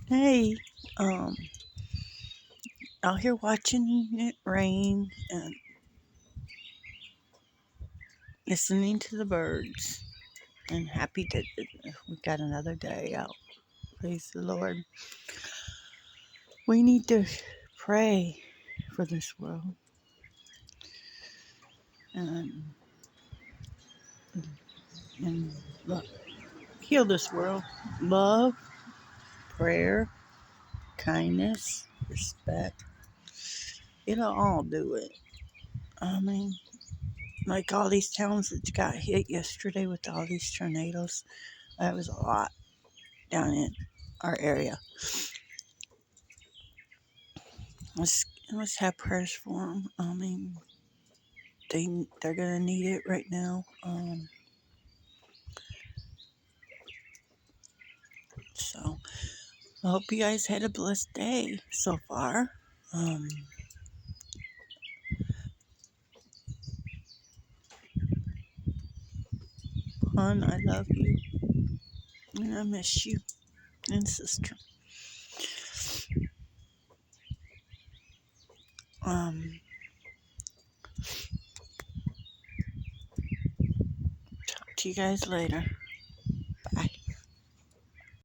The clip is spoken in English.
Hey, um, out here watching it rain and listening to the birds and happy that we got another day out. Praise the Lord. We need to pray for this world and, and look, heal this world. Love, prayer, kindness, respect. It'll all do it. I mean, like all these towns that got hit yesterday with all these tornadoes, that was a lot down in our area. Let's have prayers for them. I mean, they're gonna need it right now. So I hope you guys had a blessed day so far. Um, Hon, I love you and I miss you and sister. Um, Talk to you guys later.